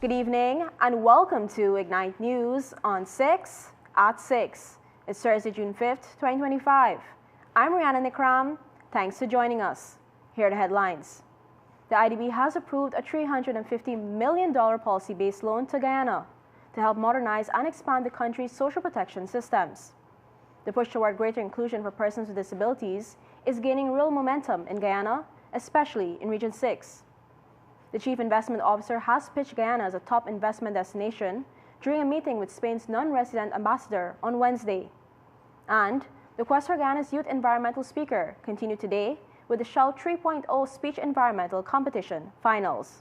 Good evening and welcome to Ignite News on 6 at 6. It's Thursday, June 5th, 2025. I'm Rihanna Nikram. Thanks for joining us. Here are the headlines. The IDB has approved a $350 million policy-based loan to Guyana to help modernize and expand the country's social protection systems. The push toward greater inclusion for persons with disabilities is gaining real momentum in Guyana, especially in Region 6. The Chief Investment Officer has pitched Guyana as a top investment destination during a meeting with Spain's non-resident ambassador on Wednesday. And the quest for Guyana's youth environmental speaker continued today with the Shell 3.0 Speech Environmental Competition finals.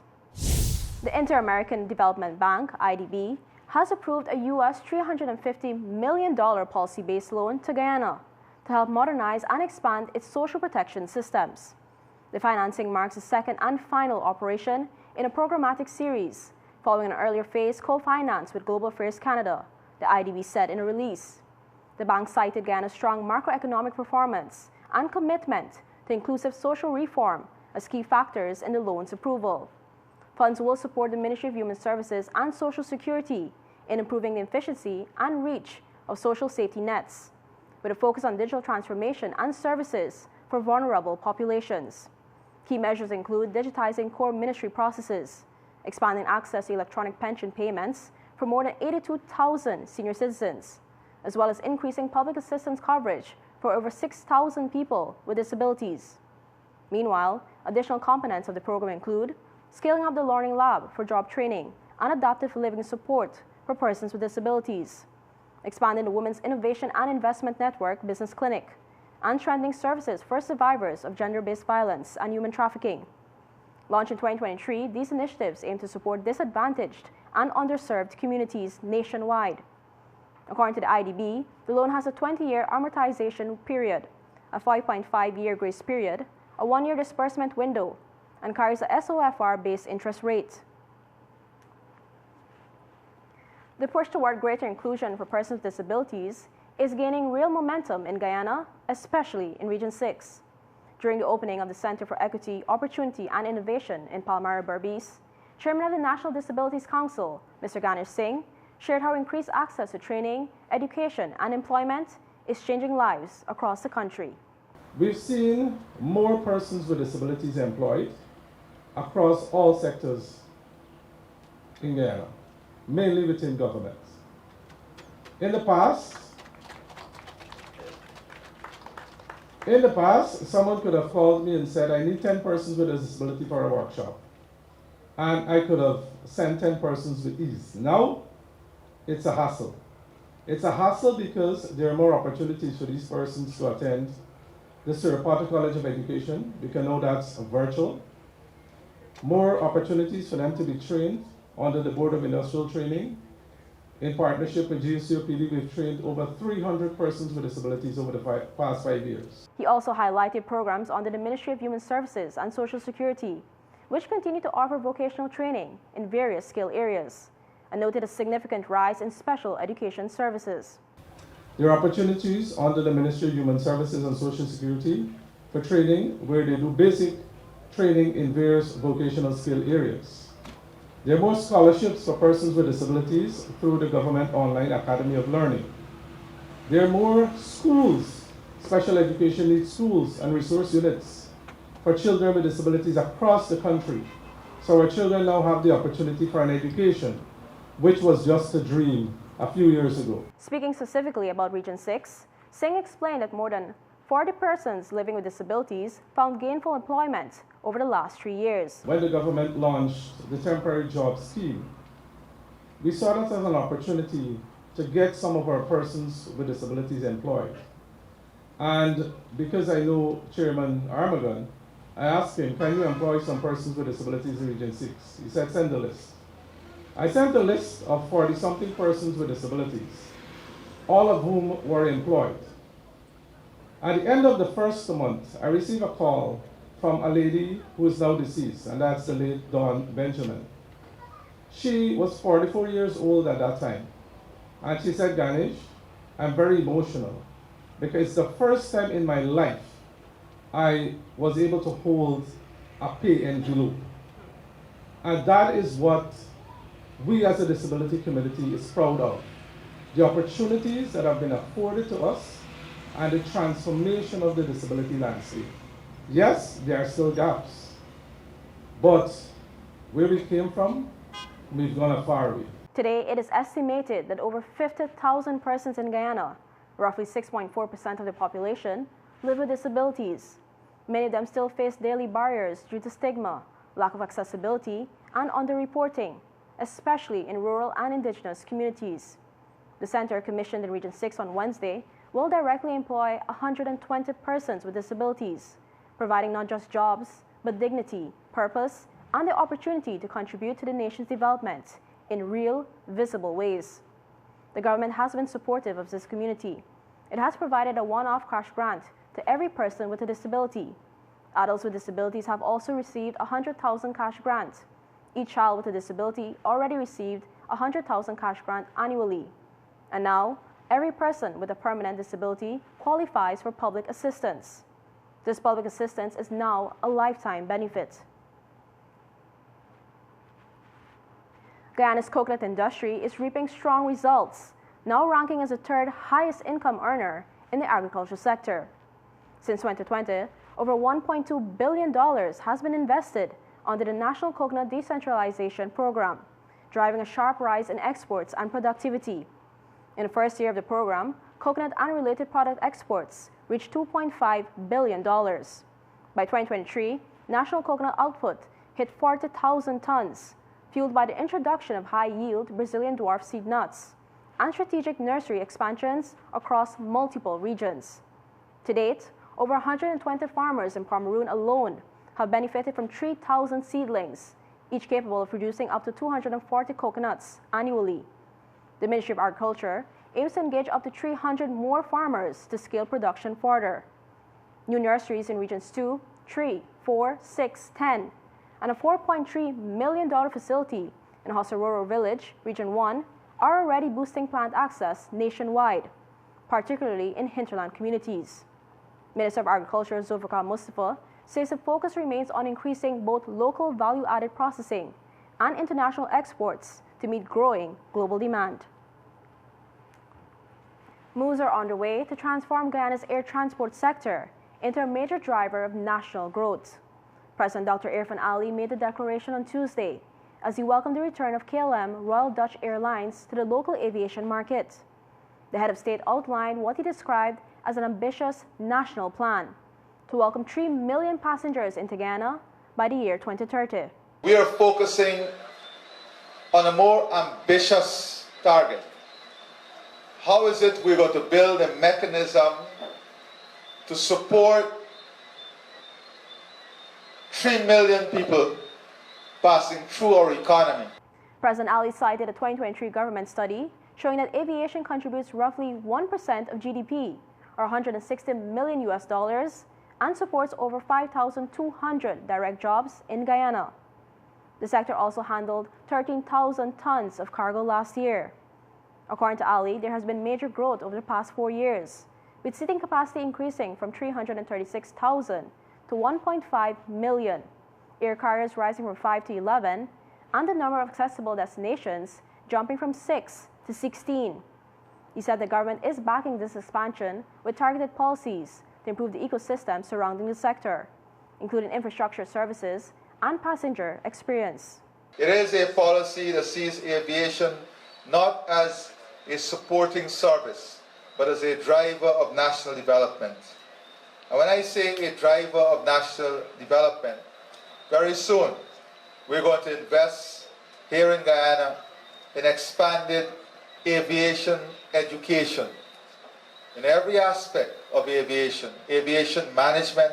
The Inter-American Development Bank, IDB, has approved a U.S. $350 million policy-based loan to Guyana to help modernize and expand its social protection systems. The financing marks the second and final operation in a programmatic series, following an earlier phase co-finance with Global Affairs Canada, the IDB said in a release. The bank cited Guyana's strong macroeconomic performance and commitment to inclusive social reform as key factors in the loan's approval. Funds will support the Ministry of Human Services and Social Security in improving the efficiency and reach of social safety nets, with a focus on digital transformation and services for vulnerable populations. Key measures include digitizing core ministry processes, expanding access to electronic pension payments for more than 82,000 senior citizens, as well as increasing public assistance coverage for over 6,000 people with disabilities. Meanwhile, additional components of the program include scaling up the Learning Lab for job training and adaptive living support for persons with disabilities, expanding the Women's Innovation and Investment Network Business Clinic, and strengthening services for survivors of gender-based violence and human trafficking. Launched in 2023, these initiatives aim to support disadvantaged and underserved communities nationwide. According to the IDB, the loan has a 20-year amortization period, a 5.5-year grace period, a 1-year disbursement window, and carries a SOFR-based interest rate. The push toward greater inclusion for persons with disabilities is gaining real momentum in Guyana, especially in Region 6. During the opening of the Center for Equity, Opportunity and Innovation in Palmyra, Berbice, Chairman of the National Disabilities Council, Mr. Ganesh Singh, shared how increased access to training, education, and employment is changing lives across the country. We've seen more persons with disabilities employed across all sectors in Guyana, mainly within government. In the past, someone could have called me and said, I need 10 persons with a disability for a workshop. And I could have sent 10 persons with ease. Now, it's a hassle. It's a hassle because there are more opportunities for these persons to attend the Sir Potter College of Education. We can know that's virtual. More opportunities for them to be trained under the Board of Industrial Training. In partnership with GSUPD, we've trained over 300 persons with disabilities over the past 5 years. He also highlighted programs under the Ministry of Human Services and Social Security, which continue to offer vocational training in various skill areas, and noted a significant rise in special education services. There are opportunities under the Ministry of Human Services and Social Security for training where they do basic training in various vocational skill areas. There are more scholarships for persons with disabilities through the Government Online Academy of Learning. There are more schools, special education needs schools and resource units for children with disabilities across the country. So our children now have the opportunity for an education, which was just a dream a few years ago. Speaking specifically about Region 6, Singh explained that more than 40 persons living with disabilities found gainful employment over the last 3 years. When the government launched the temporary job scheme, we saw that as an opportunity to get some of our persons with disabilities employed. And because I know Chairman Armagon, I asked him, can you employ some persons with disabilities in Region 6? He said, send a list. I sent a list of 40-something persons with disabilities, all of whom were employed. At the end of the first month, I received a call from a lady who is now deceased, and that's the late Dawn Benjamin. She was 44 years old at that time, and she said, Ganesh, I'm very emotional because it's the first time in my life I was able to hold a pay envelope. And that is what we as a disability community is proud of. The opportunities that have been afforded to us and the transformation of the disability landscape. Yes, there are still gaps, but where we came from, we've gone a far way. Today, it is estimated that over 50,000 persons in Guyana, roughly 6.4% of the population, live with disabilities. Many of them still face daily barriers due to stigma, lack of accessibility, and underreporting, especially in rural and indigenous communities. The center, commissioned in Region 6 on Wednesday, will directly employ 120 persons with disabilities, providing not just jobs, but dignity, purpose, and the opportunity to contribute to the nation's development in real, visible ways. The government has been supportive of this community. It has provided a one-off cash grant to every person with a disability. Adults with disabilities have also received a 100,000 cash grant. Each child with a disability already received a 100,000 cash grant annually. And now, every person with a permanent disability qualifies for public assistance. This public assistance is now a lifetime benefit. Guyana's coconut industry is reaping strong results, now ranking as the third highest income earner in the agriculture sector. Since 2020, over $1.2 billion has been invested under the National Coconut Decentralization Program, driving a sharp rise in exports and productivity. In the first year of the program, coconut and related product exports reached $2.5 billion. By 2023, national coconut output hit 40,000 tons, fueled by the introduction of high-yield Brazilian dwarf seed nuts and strategic nursery expansions across multiple regions. To date, over 120 farmers in Cameroon alone have benefited from 3,000 seedlings, each capable of producing up to 240 coconuts annually. The Ministry of Agriculture aims to engage up to 300 more farmers to scale production further. New nurseries in Regions 2, 3, 4, 6, 10, and a $4.3 million facility in Hossororo Village, Region 1, are already boosting plant access nationwide, particularly in hinterland communities. Minister of Agriculture Zulfikar Mustafa says the focus remains on increasing both local value-added processing and international exports to meet growing global demand. Moves are underway to transform Guyana's air transport sector into a major driver of national growth. President Dr. Irfan Ali made the declaration on Tuesday as he welcomed the return of KLM Royal Dutch Airlines to the local aviation market. The head of state outlined what he described as an ambitious national plan to welcome 3 million passengers into Guyana by the year 2030. We are focusing on a more ambitious target. How is it we're going to build a mechanism to support 3 million people passing through our economy? President Ali cited a 2023 government study showing that aviation contributes roughly 1% of GDP, or $160 million US, and supports over 5,200 direct jobs in Guyana. The sector also handled 13,000 tons of cargo last year. According to Ali, there has been major growth over the past 4 years, with seating capacity increasing from 336,000 to 1.5 million, air carriers rising from 5 to 11, and the number of accessible destinations jumping from 6 to 16. He said the government is backing this expansion with targeted policies to improve the ecosystem surrounding the sector, including infrastructure services and passenger experience. It is a policy that sees aviation not as a supporting service, but as a driver of national development. And when I say a driver of national development, very soon we're going to invest here in Guyana in expanded aviation education in every aspect of aviation, aviation management,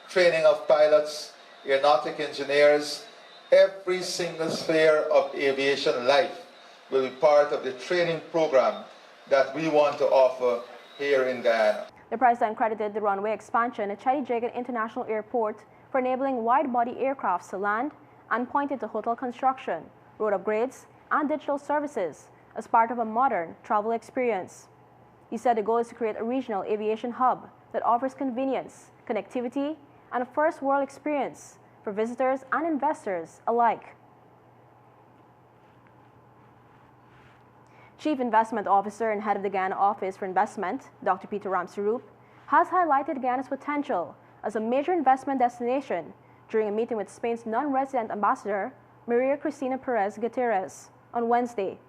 training of pilots, aeronautic engineers. Every single sphere of aviation life will be part of the training program that we want to offer here in Guyana. The president credited the runway expansion at Chadijagan International Airport for enabling wide-body aircrafts to land and pointed to hotel construction, road upgrades, and digital services as part of a modern travel experience. He said the goal is to create a regional aviation hub that offers convenience, connectivity, and a first-world experience for visitors and investors alike. Chief Investment Officer and Head of the Guyana Office for Investment, Dr. Peter Ramsaroop, has highlighted Guyana's potential as a major investment destination during a meeting with Spain's non-resident ambassador, Maria Cristina Perez Gutierrez, on Wednesday.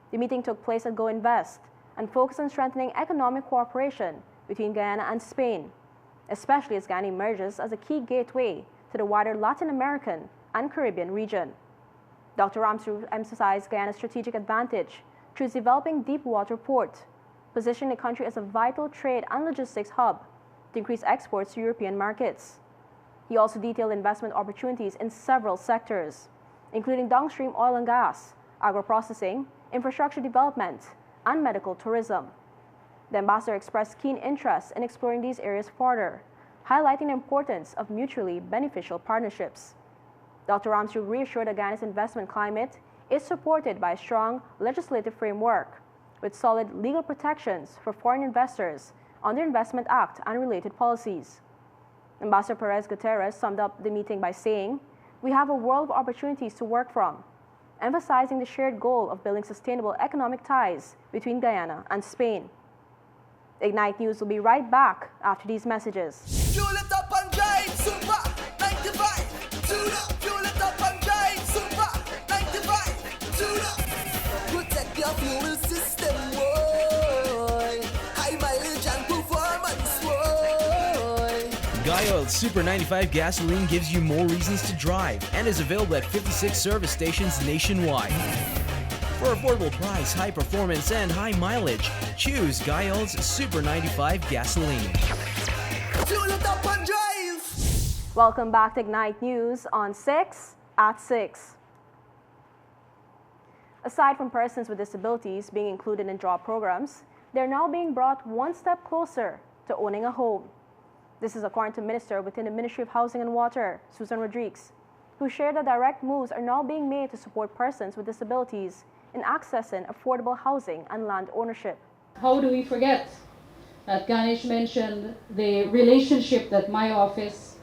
The meeting took place at Go Invest and focused on strengthening economic cooperation between Guyana and Spain, especially as Guyana emerges as a key gateway to the wider Latin American and Caribbean region. Dr. Ramsaroop emphasized Guyana's strategic advantage through its developing deep water port, positioning the country as a vital trade and logistics hub to increase exports to European markets. He also detailed investment opportunities in several sectors, including downstream oil and gas, agro-processing, infrastructure development, and medical tourism. The ambassador expressed keen interest in exploring these areas further, highlighting the importance of mutually beneficial partnerships. Dr. Ramsaroop reassured that Guyana's investment climate is supported by a strong legislative framework with solid legal protections for foreign investors under Investment Act and related policies. Ambassador Perez Gutierrez summed up the meeting by saying, "We have a world of opportunities to work from," emphasizing the shared goal of building sustainable economic ties between Guyana and Spain. Ignite News will be right back after these messages. Fuel it up and drive, super 95. Tune up, fuel it up and drive, super 95. Tune up. Protect your fuel system, boy. High mileage and performance, boy. Guyoil Super 95 gasoline gives you more reasons to drive and is available at 56 service stations nationwide. For affordable price, high performance, and high mileage, choose Guyoil's Super 95 gasoline. Fuel it up and drive. Welcome back to Ignite News on 6 at 6. Aside from persons with disabilities being included in job programs, they're now being brought one step closer to owning a home. This is according to Minister within the Ministry of Housing and Water, Susan Rodriguez, who shared that direct moves are now being made to support persons with disabilities in accessing affordable housing and land ownership. How do we forget that Ganesh mentioned the relationship that my office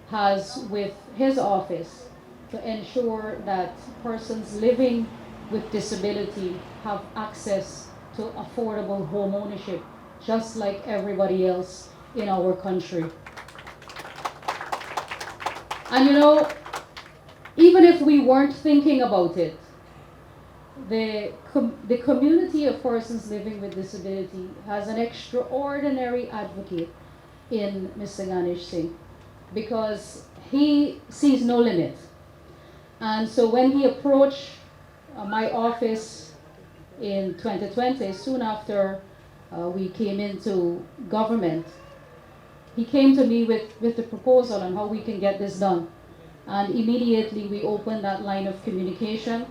has with his office to ensure that persons living with disability have access to affordable home ownership, just like everybody else in our country. And you know, even if we weren't thinking about it, the community of persons living with disability has an extraordinary advocate in Mr. Ganesh Singh, because he sees no limit. And so when he approached my office in 2020, soon after we came into government, he came to me with the proposal on how we can get this done. And immediately we opened that line of communication.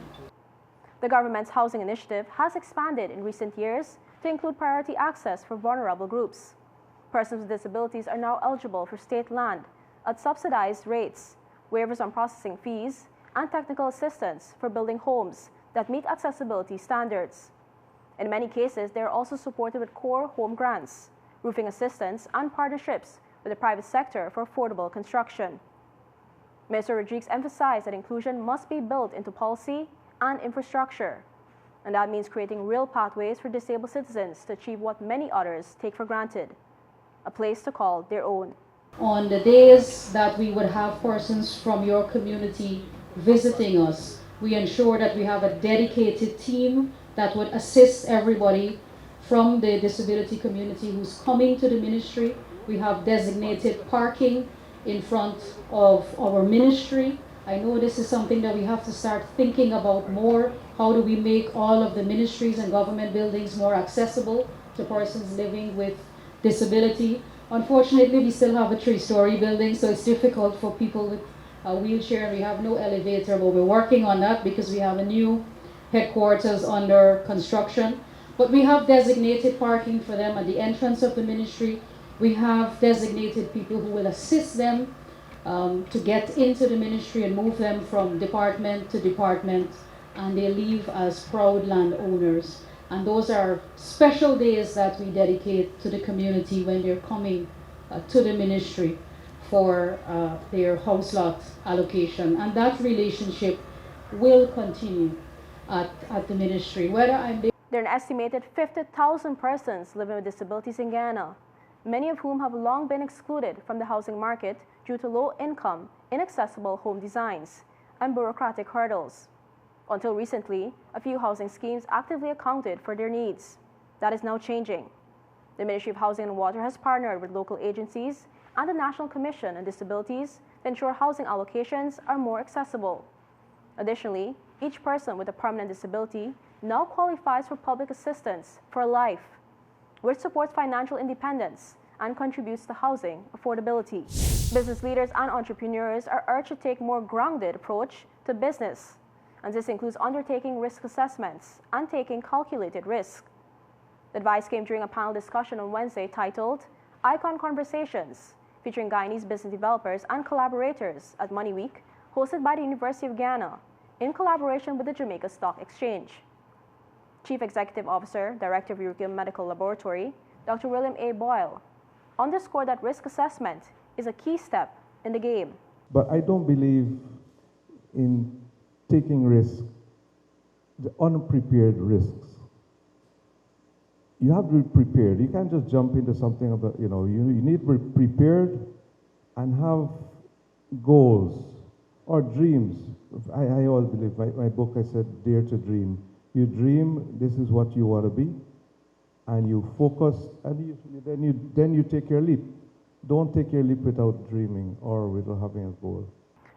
The government's housing initiative has expanded in recent years to include priority access for vulnerable groups. Persons with disabilities are now eligible for state land at subsidized rates, waivers on processing fees, and technical assistance for building homes that meet accessibility standards. In many cases, they are also supported with core home grants, roofing assistance, and partnerships with the private sector for affordable construction. Minister Rodriguez emphasized that inclusion must be built into policy and infrastructure, and that means creating real pathways for disabled citizens to achieve what many others take for granted, a place to call their own. On the days that we would have persons from your community visiting us, we ensure that we have a dedicated team that would assist everybody from the disability community who's coming to the ministry. We have designated parking in front of our ministry. I know this is something that we have to start thinking about more. How do we make all of the ministries and government buildings more accessible to persons living with disability? Unfortunately, we still have a 3-story building, so it's difficult for people with a wheelchair, and we have no elevator, but we're working on that because we have a new headquarters under construction. But we have designated parking for them at the entrance of the ministry. We have designated people who will assist them to get into the ministry and move them from department to department, and they leave as proud landowners. And those are special days that we dedicate to the community when they're coming to the ministry for their house lot allocation. And that relationship will continue at the ministry. Whether I'm There are an estimated 50,000 persons living with disabilities in Guyana, many of whom have long been excluded from the housing market due to low income, inaccessible home designs, and bureaucratic hurdles. Until recently, a few housing schemes actively accounted for their needs. That is now changing. The Ministry of Housing and Water has partnered with local agencies and the National Commission on Disabilities to ensure housing allocations are more accessible. Additionally, each person with a permanent disability now qualifies for public assistance for life, which supports financial independence and contributes to housing affordability. Business leaders and entrepreneurs are urged to take a more grounded approach to business, and this includes undertaking risk assessments and taking calculated risk. The advice came during a panel discussion on Wednesday titled Icon Conversations, featuring Guyanese business developers and collaborators at Money Week, hosted by the University of Guyana, in collaboration with the Jamaica Stock Exchange. Chief Executive Officer, Director of European Medical Laboratory, Dr. William A. Boyle, underscored that risk assessment is a key step in the game. But I don't believe in taking risks, the unprepared risks. You have to be prepared. You can't just jump into something about, you need to be prepared and have goals or dreams. I always believe, my book I said, Dare to Dream. You dream, this is what you want to be, and you focus, and then you take your leap. Don't take your leap without dreaming or without having a goal.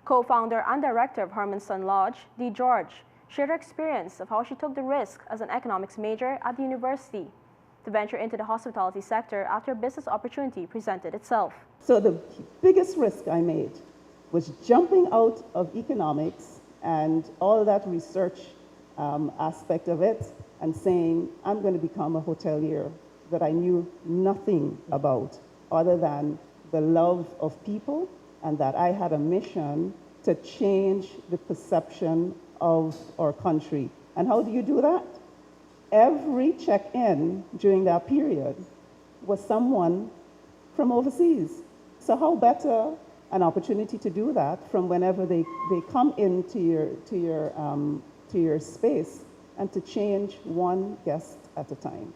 Co-founder and director of Hermanson Lodge, Dee George, shared her experience of how she took the risk as an economics major at the university to venture into the hospitality sector after a business opportunity presented itself. So the biggest risk I made was jumping out of economics and all that research aspect of it and saying, I'm going to become a hotelier that I knew nothing about other than the love of people and that I had a mission to change the perception of our country. And how do you do that? Every check-in during that period was someone from overseas. So how better an opportunity to do that from whenever they come into your space and to change one guest at a time.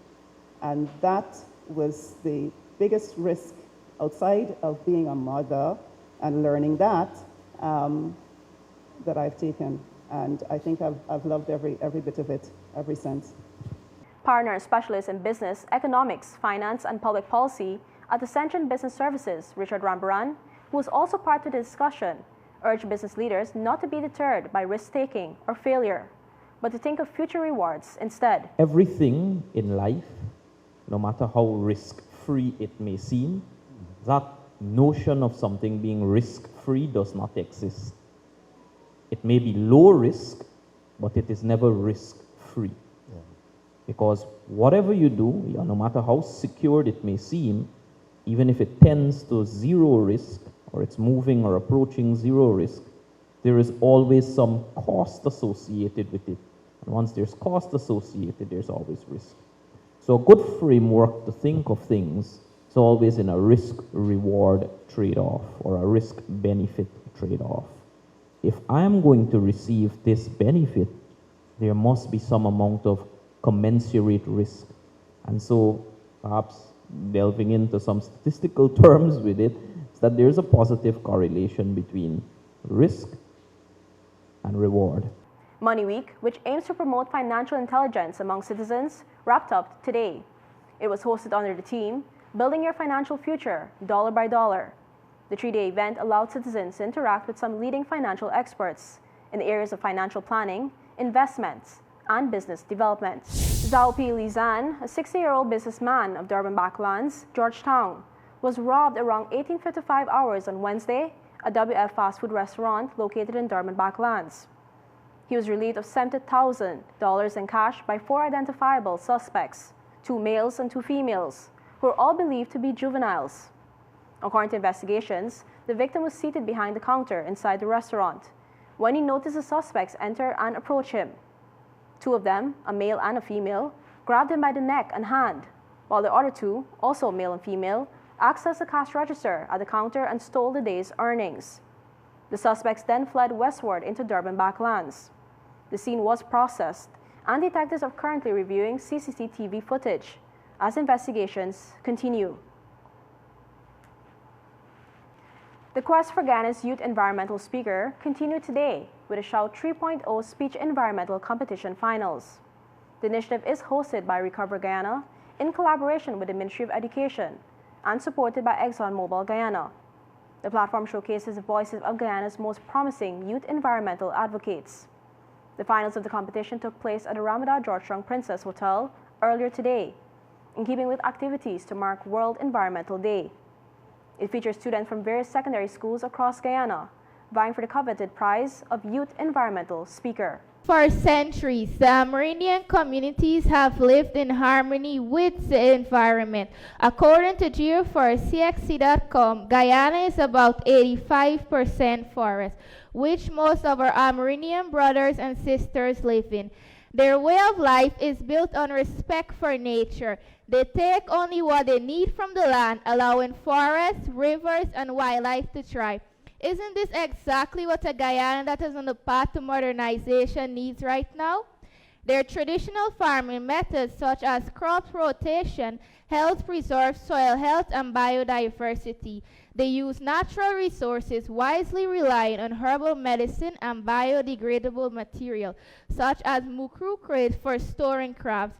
And that was the biggest risk outside of being a mother and learning that I've taken. And I think I've loved every bit of it ever since. Partner and specialist in business, economics, finance, and public policy at Ascension Business Services, Richard Rambaran, who was also part of the discussion, urged business leaders not to be deterred by risk-taking or failure, but to think of future rewards instead. Everything in life, no matter how risk-free it may seem, that notion of something being risk-free does not exist. It may be low risk, but it is never risk-free. Yeah. Because whatever you do, no matter how secured it may seem, even if it tends to zero risk, or it's moving or approaching zero risk, there is always some cost associated with it. And once there's cost associated, there's always risk. So a good framework to think of things is always in a risk-reward trade-off or a risk-benefit trade-off. If I'm going to receive this benefit, there must be some amount of commensurate risk. And so perhaps delving into some statistical terms with it, is that there's a positive correlation between risk and reward. Money Week, which aims to promote financial intelligence among citizens, wrapped up today. It was hosted under the theme, Building Your Financial Future, Dollar by Dollar. The 3-day event allowed citizens to interact with some leading financial experts in the areas of financial planning, investments, and business development. Zhao P. Lizan, a 60-year-old businessman of Durban Backlands, Georgetown, was robbed around 18:55 hours on Wednesday at WF fast food restaurant located in Durban Backlands. He was relieved of $70,000 in cash by 4 identifiable suspects, 2 males and 2 females, who were all believed to be juveniles. According to investigations, the victim was seated behind the counter inside the restaurant when he noticed the suspects enter and approach him. 2 of them, a male and a female, grabbed him by the neck and hand, while the other 2, also male and female, accessed the cash register at the counter and stole the day's earnings. The suspects then fled westward into Durban Backlands. The scene was processed, and detectives are currently reviewing CCTV footage as investigations continue. The quest for Guyana's youth environmental speaker continued today with a Shout 3.0 Speech Environmental Competition Finals. The initiative is hosted by Recover Guyana in collaboration with the Ministry of Education and supported by ExxonMobil Guyana. The platform showcases the voices of Guyana's most promising youth environmental advocates. The finals of the competition took place at the Ramada Georgetown Princess Hotel earlier today, in keeping with activities to mark World Environmental Day. It features students from various secondary schools across Guyana, vying for the coveted prize of Youth Environmental Speaker. For centuries, the Amerindian communities have lived in harmony with the environment. According to geoforestcxc.com, Guyana is about 85% forest, which most of our Amerindian brothers and sisters live in. Their way of life is built on respect for nature. They take only what they need from the land, allowing forests, rivers, and wildlife to thrive. Isn't this exactly what a Guyana that is on the path to modernization needs right now? Their traditional farming methods such as crop rotation help preserve soil health and biodiversity. They use natural resources, wisely relying on herbal medicine and biodegradable material such as mukru crates for storing crops,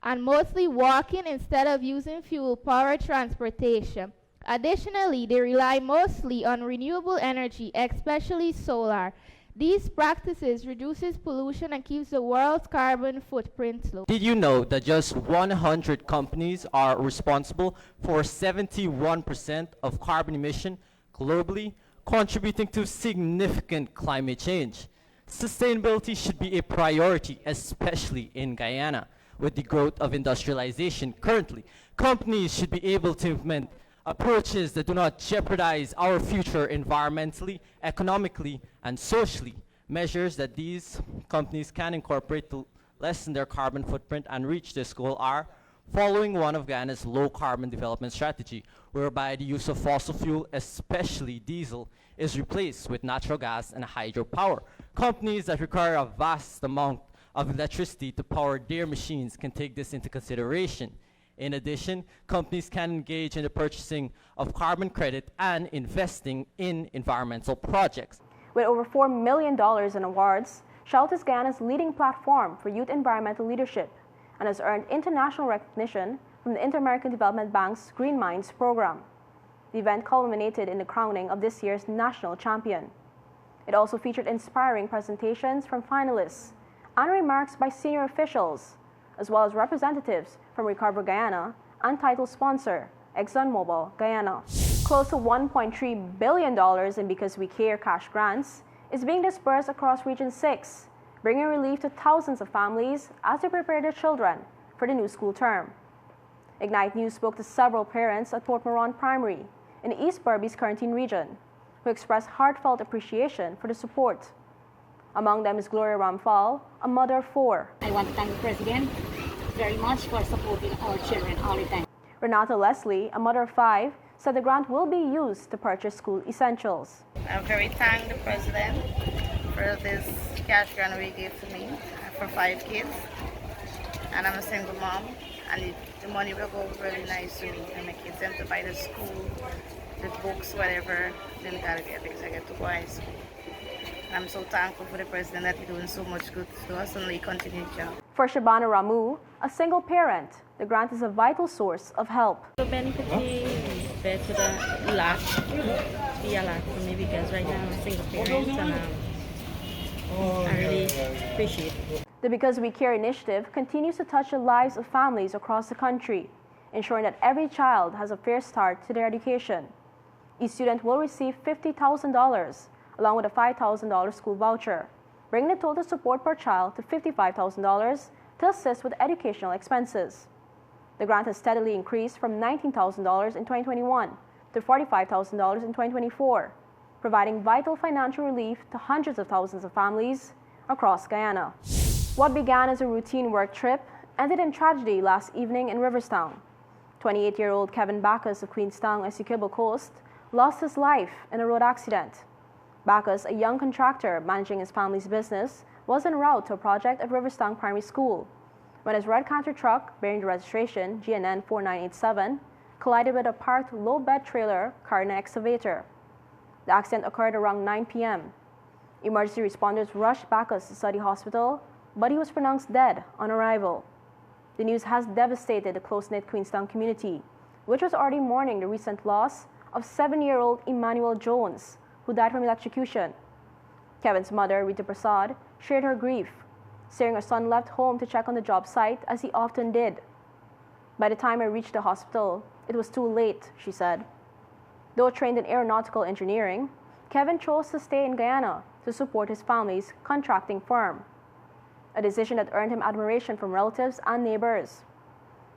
and mostly walking instead of using fuel-powered transportation. Additionally, they rely mostly on renewable energy, especially solar. These practices reduces pollution and keeps the world's carbon footprint low. Did you know that just 100 companies are responsible for 71% of carbon emission globally, contributing to significant climate change? Sustainability should be a priority, especially in Guyana. With the growth of industrialization currently, companies should be able to implement approaches that do not jeopardize our future environmentally, economically, and socially. Measures that these companies can incorporate to lessen their carbon footprint and reach this goal are following one of Guyana's low carbon development strategy, whereby the use of fossil fuel, especially diesel, is replaced with natural gas and hydropower. Companies that require a vast amount of electricity to power their machines can take this into consideration. In addition, companies can engage in the purchasing of carbon credit and investing in environmental projects. With over $4 million in awards, Shout is Guyana's leading platform for youth environmental leadership and has earned international recognition from the Inter-American Development Bank's Green Minds program. The event culminated in the crowning of this year's national champion. It also featured inspiring presentations from finalists and remarks by senior officials, as well as representatives from Recover Guyana and title sponsor, ExxonMobil Guyana. Close to $1.3 billion in Because We Care cash grants is being dispersed across Region 6, bringing relief to thousands of families as they prepare their children for the new school term. Ignite News spoke to several parents at Port Moran Primary in East Berbice quarantine region who expressed heartfelt appreciation for the support. Among them is Gloria Ramphal, a mother of 4. I want to thank the President very much for supporting our children all the time. Renata Leslie, a mother of 5, said the grant will be used to purchase school essentials. I'm very thankful the President for this cash grant he gave to me for 5 kids. And I'm a single mom, and the money will go really nice to me and my kids them to buy the school, the books, whatever they gotta get because I get to go to high school. I'm so thankful for the President that he's doing so much good to us and he continues job. For Shabana Ramu, a single parent, the grant is a vital source of help. The benefit is better than a lot for me because right now I'm a single parent and I really appreciate it. The Because We Care initiative continues to touch the lives of families across the country, ensuring that every child has a fair start to their education. Each student will receive $50,000 along with a $5,000 school voucher, bringing the total support per child to $55,000 to assist with educational expenses. The grant has steadily increased from $19,000 in 2021 to $45,000 in 2024, providing vital financial relief to hundreds of thousands of families across Guyana. What began as a routine work trip ended in tragedy last evening in Riverstown. 28-year-old Kevin Bacchus of Queenstown, Essequibo Coast, lost his life in a road accident. Bacchus, a young contractor managing his family's business, was en route to a project at Riverstone Primary School when his red Canter truck, bearing the registration GNN 4987, collided with a parked low-bed trailer carrying an excavator. The accident occurred around 9 p.m. Emergency responders rushed Bacchus to Study Hospital, but he was pronounced dead on arrival. The news has devastated the close-knit Queenstown community, which was already mourning the recent loss of 7-year-old Emmanuel Jones, who died from electrocution. Kevin's mother, Rita Prasad, shared her grief, saying her son left home to check on the job site as he often did. By the time I reached the hospital, it was too late, she said. Though trained in aeronautical engineering, Kevin chose to stay in Guyana to support his family's contracting firm, a decision that earned him admiration from relatives and neighbors.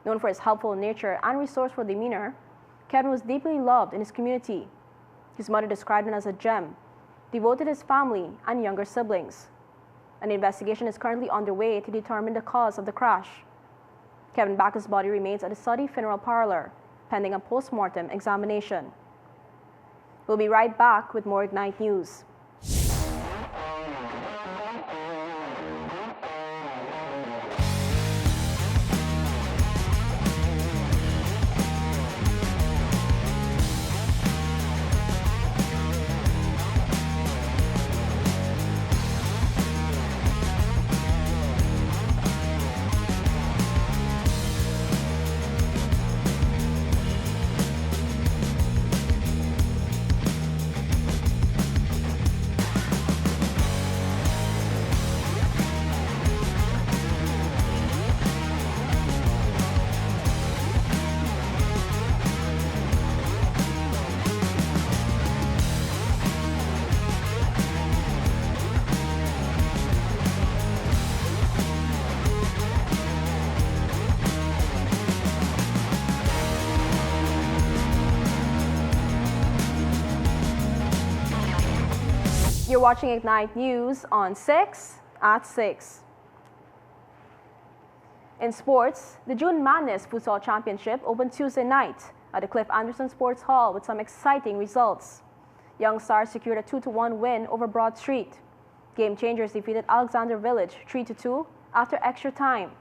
Known for his helpful nature and resourceful demeanor, Kevin was deeply loved in his community. His mother described him as a gem, devoted to his family and younger siblings. An investigation is currently underway to determine the cause of the crash. Kevin Bacchus' body remains at the Study Funeral Parlor, pending a post-mortem examination. We'll be right back with more Ignite News. You're watching Ignite News on 6 at 6. In sports, the June Madness Futsal Championship opened Tuesday night at the Cliff Anderson Sports Hall with some exciting results. Young Stars secured a 2-1 win over Broad Street. Game Changers defeated Alexander Village 3-2 after extra time.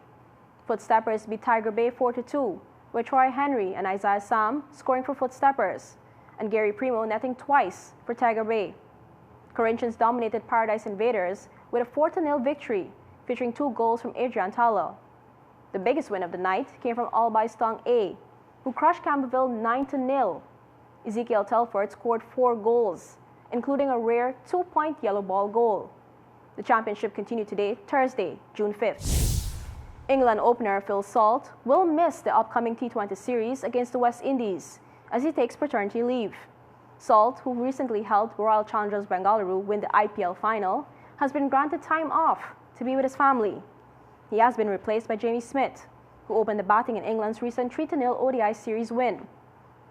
Footsteppers beat Tiger Bay 4-2, with Troy Henry and Isaiah Sam scoring for Footsteppers, and Gary Primo netting twice for Tiger Bay. Corinthians dominated Paradise Invaders with a 4-0 victory, featuring 2 goals from Adrian Tala. The biggest win of the night came from Albay Stong A, who crushed Campbellville 9-0. Ezekiel Telford scored 4 goals, including a rare 2-point yellow ball goal. The championship continued today, Thursday, June 5th. England opener Phil Salt will miss the upcoming T20 series against the West Indies as he takes paternity leave. Salt, who recently helped Royal Challengers Bengaluru win the IPL final, has been granted time off to be with his family. He has been replaced by Jamie Smith, who opened the batting in England's recent 3-0 ODI series win.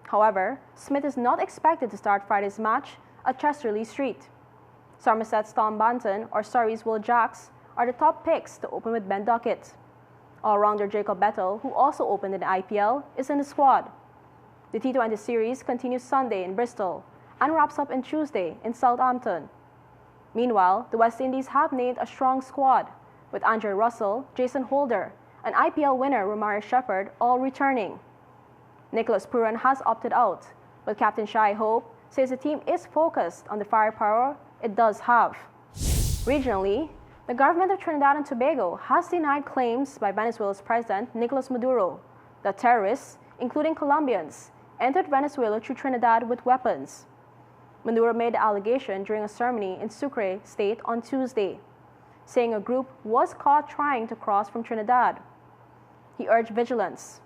However, Smith is not expected to start Friday's match at Chesterley Street. Somerset's Tom Banton or Surrey's Will Jacks are the top picks to open with Ben Duckett. All-rounder Jacob Bettel, who also opened in the IPL, is in the squad. The T20 series continues Sunday in Bristol and wraps up on Tuesday in Southampton. Meanwhile, the West Indies have named a strong squad, with Andre Russell, Jason Holder, and IPL winner Romario Shepherd all returning. Nicholas Puran has opted out, but Captain Shai Hope says the team is focused on the firepower it does have. Regionally, the government of Trinidad and Tobago has denied claims by Venezuela's President Nicolas Maduro that terrorists, including Colombians, entered Venezuela through Trinidad with weapons. Maduro made the allegation during a ceremony in Sucre state on Tuesday, saying a group was caught trying to cross from Trinidad. He urged vigilance.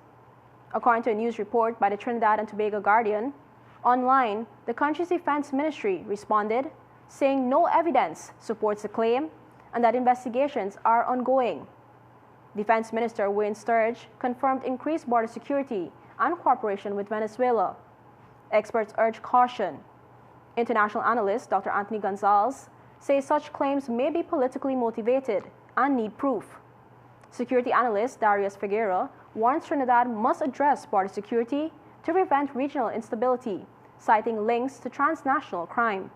According to a news report by the Trinidad and Tobago Guardian, online, the country's defense ministry responded, saying no evidence supports the claim and that investigations are ongoing. Defense Minister Wayne Sturge confirmed increased border security and cooperation with Venezuela. Experts urge caution. International analyst Dr. Anthony Gonzalez says such claims may be politically motivated and need proof. Security analyst Darius Figueroa warns Trinidad must address border security to prevent regional instability, citing links to transnational crime.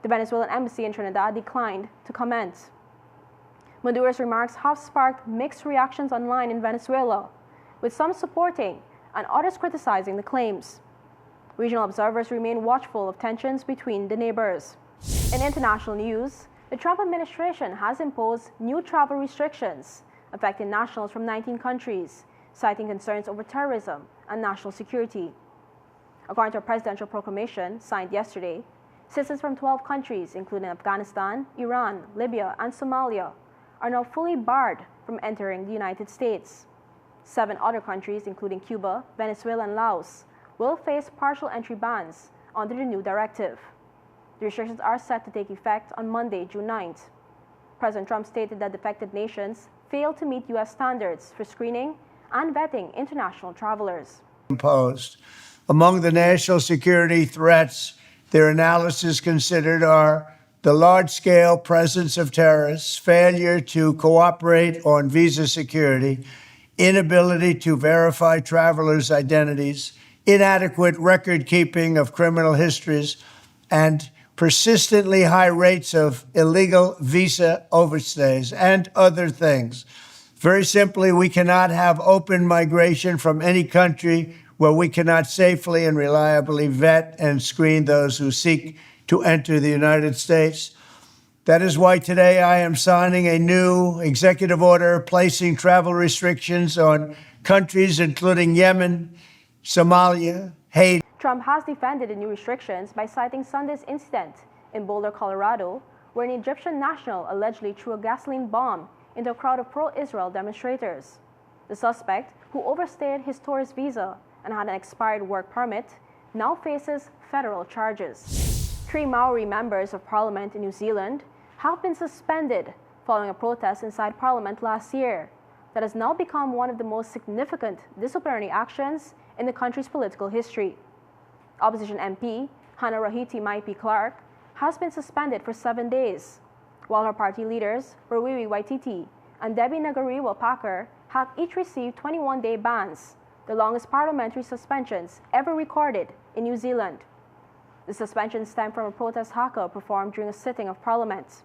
The Venezuelan embassy in Trinidad declined to comment. Maduro's remarks have sparked mixed reactions online in Venezuela, with some supporting and others criticizing the claims. Regional observers remain watchful of tensions between the neighbors. In international news, the Trump administration has imposed new travel restrictions affecting nationals from 19 countries, citing concerns over terrorism and national security. According to a presidential proclamation signed yesterday, citizens from 12 countries, including Afghanistan, Iran, Libya, and Somalia, are now fully barred from entering the United States. 7 other countries, including Cuba, Venezuela, and Laos, will face partial entry bans under the new directive. The restrictions are set to take effect on Monday, June 9th. President Trump stated that affected nations failed to meet U.S. standards for screening and vetting international travelers. Imposed. Among the national security threats their analysis considered are the large-scale presence of terrorists, failure to cooperate on visa security, inability to verify travelers' identities, inadequate record-keeping of criminal histories, and persistently high rates of illegal visa overstays, and other things. Very simply, we cannot have open migration from any country where we cannot safely and reliably vet and screen those who seek to enter the United States. That is why today I am signing a new executive order placing travel restrictions on countries including Yemen, Somalia, Haiti. Trump has defended the new restrictions by citing Sunday's incident in Boulder, Colorado, where an Egyptian national allegedly threw a gasoline bomb into a crowd of pro-Israel demonstrators. The suspect, who overstayed his tourist visa and had an expired work permit, now faces federal charges. 3 Maori members of Parliament in New Zealand have been suspended following a protest inside Parliament last year that has now become one of the most significant disciplinary actions in the country's political history. Opposition MP Hannah Rahiti Maipi Clark has been suspended for 7 days, while her party leaders Rawiwi Waititi and Debbie Nagariwa Packer have each received 21-day bans, the longest parliamentary suspensions ever recorded in New Zealand. The suspension stemmed from a protest haka performed during a sitting of Parliament.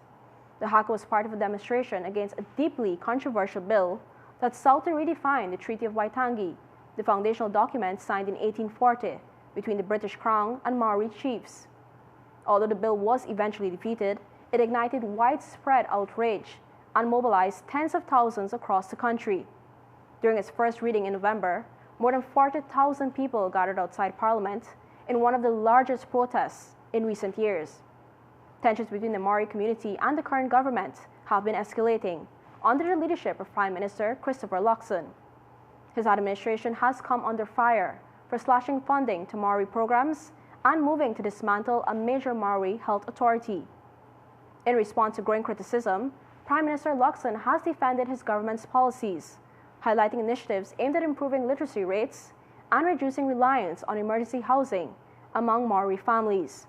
The haka was part of a demonstration against a deeply controversial bill that sought to redefine the Treaty of Waitangi, the foundational document signed in 1840 between the British Crown and Maori chiefs. Although the bill was eventually defeated, it ignited widespread outrage and mobilized tens of thousands across the country. During its first reading in November, more than 40,000 people gathered outside Parliament in one of the largest protests in recent years. Tensions between the Maori community and the current government have been escalating under the leadership of Prime Minister Christopher Luxon. His administration has come under fire for slashing funding to Maori programs and moving to dismantle a major Maori health authority. In response to growing criticism, Prime Minister Luxon has defended his government's policies, highlighting initiatives aimed at improving literacy rates and reducing reliance on emergency housing among Maori families.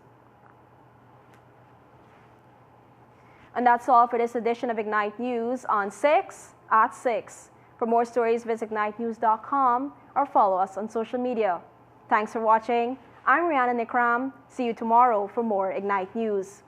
And that's all for this edition of Ignite News on 6 at 6. For more stories, visit ignitenews.com or follow us on social media. Thanks for watching. I'm Rihanna Nikram. See you tomorrow for more Ignite News.